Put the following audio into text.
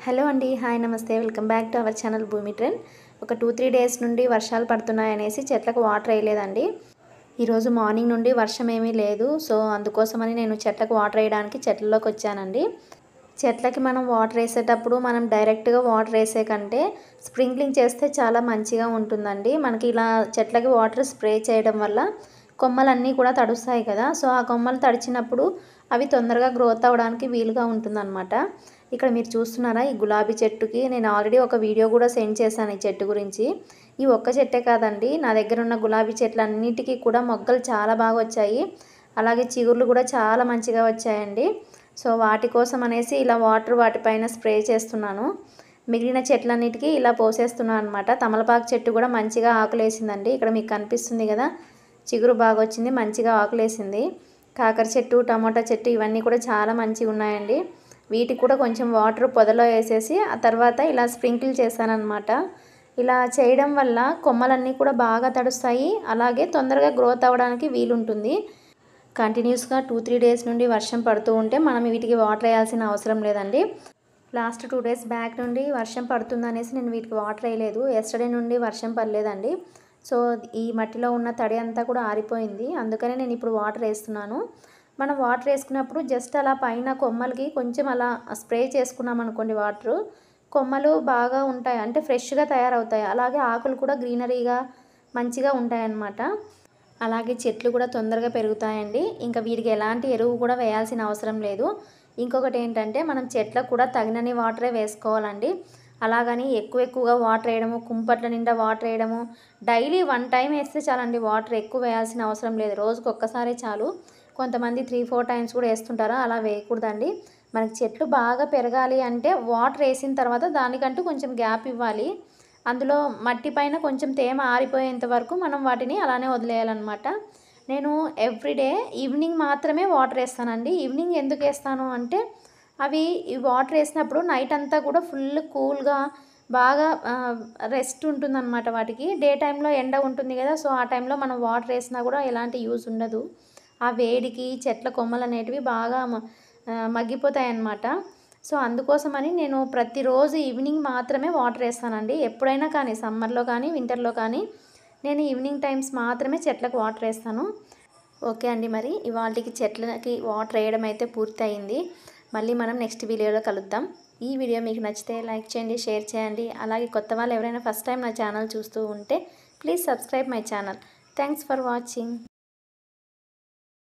Hello అండి, hi నమస్తే, welcome back to our channel భూమి ట్రెండ్. ఒక 2-3 డేస్ నుండి వర్షాలు పడుతున్నాయనేసి చెట్లకు వాటర్ వేయలేదండి. ఈరోజు మార్నింగ్ నుండి వర్షం ఏమీ లేదు. సో అందుకోసమని నేను చెట్లకు వాటర్ వేయడానికి చెట్లలోకి వచ్చానండి. చెట్లకి మనం వాటర్ వేసేటప్పుడు మనం డైరెక్ట్గా వాటర్ వేసే కంటే స్ప్రింక్లింగ్ చేస్తే చాలా మంచిగా ఉంటుందండి. మనకి ఇలా చెట్లకి వాటర్ స్ప్రే చేయడం వల్ల కొమ్మలన్నీ కూడా తడుస్తాయి కదా. సో ఆ కొమ్మలు తడిచినప్పుడు అవి తొందరగా గ్రోత్ అవ్వడానికి వీలుగా ఉంటుందన్నమాట. ఇక్కడ మీరు చూస్తున్నారా, ఈ గులాబీ చెట్టుకి నేను ఆల్రెడీ ఒక వీడియో కూడా సెండ్ చేశాను ఈ చెట్టు గురించి. ఈ ఒక్క చెట్టే కాదండి, నా దగ్గర ఉన్న గులాబీ చెట్లన్నిటికీ కూడా మొగ్గలు చాలా బాగా వచ్చాయి. అలాగే చిగుర్లు కూడా చాలా మంచిగా వచ్చాయండి. సో వాటి కోసం అనేసి ఇలా వాటర్ వాటిపైన స్ప్రే చేస్తున్నాను. మిగిలిన చెట్లన్నిటికీ ఇలా పోసేస్తున్నాను అనమాట. తమలపాకు చెట్టు కూడా మంచిగా ఆకులేసిందండి. ఇక్కడ మీకు కనిపిస్తుంది కదా, చిగురు బాగా వచ్చింది, మంచిగా ఆకులేసింది. కాకర చెట్టు, టమాటా చెట్టు ఇవన్నీ కూడా చాలా మంచిగా ఉన్నాయండి. వీటికి కూడా కొంచెం వాటర్ పొదలో వేసేసి ఆ తర్వాత ఇలా స్ప్రింకిల్ చేశానన్నమాట. ఇలా చేయడం వల్ల కొమ్మలన్నీ కూడా బాగా తడుస్తాయి, అలాగే తొందరగా గ్రోత్ అవ్వడానికి వీలుంటుంది. కంటిన్యూస్గా 2-3 డేస్ నుండి వర్షం పడుతూ ఉంటే మనం వీటికి వాటర్ వేయాల్సిన అవసరం లేదండి. లాస్ట్ 2 డేస్ బ్యాక్ నుండి వర్షం పడుతుందనేసి నేను వీటికి వాటర్ వేయలేదు. ఎస్టర్డే నుండి వర్షం పడలేదండి. సో ఈ మట్టిలో ఉన్న తడి అంతా కూడా ఆరిపోయింది. అందుకనే నేను ఇప్పుడు వాటర్ వేస్తున్నాను. మనం వాటర్ వేసుకున్నప్పుడు జస్ట్ అలా పైన కొమ్మలకి కొంచెం అలా స్ప్రే చేసుకున్నాం అనుకోండి వాటరు, కొమ్మలు బాగా ఉంటాయి, అంటే ఫ్రెష్గా తయారవుతాయి. అలాగే ఆకులు కూడా గ్రీనరీగా మంచిగా ఉంటాయన్నమాట. అలాగే చెట్లు కూడా తొందరగా పెరుగుతాయండి. ఇంకా వీటికి ఎలాంటి ఎరువు కూడా వేయాల్సిన అవసరం లేదు. ఇంకొకటి ఏంటంటే మనం చెట్లకు కూడా తగినన్ని వాటరే వేసుకోవాలండి. అలాగని ఎక్కువగా వాటర్ వేయడము, కుంపట్ల నిండా వాటర్ వేయడము, డైలీ 1 టైం వేస్తే చాలండి. వాటర్ ఎక్కువ వేయాల్సిన అవసరం లేదు, రోజుకు ఒక్కసారి చాలు. కొంతమంది 3-4 టైమ్స్ కూడా వేస్తుంటారు, అలా వేయకూడదండి. మనకి చెట్లు బాగా పెరగాలి అంటే వాటర్ వేసిన తర్వాత దానికంటూ కొంచెం గ్యాప్ ఇవ్వాలి. అందులో మట్టి పైన కొంచెం తేమ ఆరిపోయేంత వరకు మనం వాటిని అలానే వదిలేయాలన్నమాట. నేను ఎవ్రీడే ఈవినింగ్ మాత్రమే వాటర్ వేస్తానండి. ఈవినింగ్ ఎందుకు వేస్తాను అంటే అవి ఈ వాటర్ వేసినప్పుడు నైట్ అంతా కూడా ఫుల్ కూల్గా బాగా రెస్ట్ ఉంటుందన్నమాట వాటికి. డే టైంలో ఎండ ఉంటుంది కదా, సో ఆ టైంలో మనం వాటర్ వేసినా కూడా ఎలాంటి యూజ్ ఉండదు. ఆ వేడికి చెట్ల కొమ్మలు అనేటివి బాగా మగ్గిపోతాయి అన్నమాట. సో అందుకోసమని నేను ప్రతిరోజు ఈవినింగ్ మాత్రమే వాటర్ వేస్తానండి. ఎప్పుడైనా కానీ, సమ్మర్లో కానీ వింటర్లో కానీ నేను ఈవినింగ్ టైమ్స్ మాత్రమే చెట్లకు వాటర్ వేస్తాను. ఓకే అండి, మరి ఇవాళకి చెట్లకి వాటర్ వేయడం అయితే పూర్తి అయింది. మళ్ళీ మనం నెక్స్ట్ వీడియోలో కలుద్దాం. ఈ వీడియో మీకు నచ్చితే లైక్ చేయండి, షేర్ చేయండి. అలాగే కొత్త వాళ్ళు ఎవరైనా ఫస్ట్ టైం నా ఛానల్ చూస్తూ ఉంటే please subscribe my channel. Thanks for watching.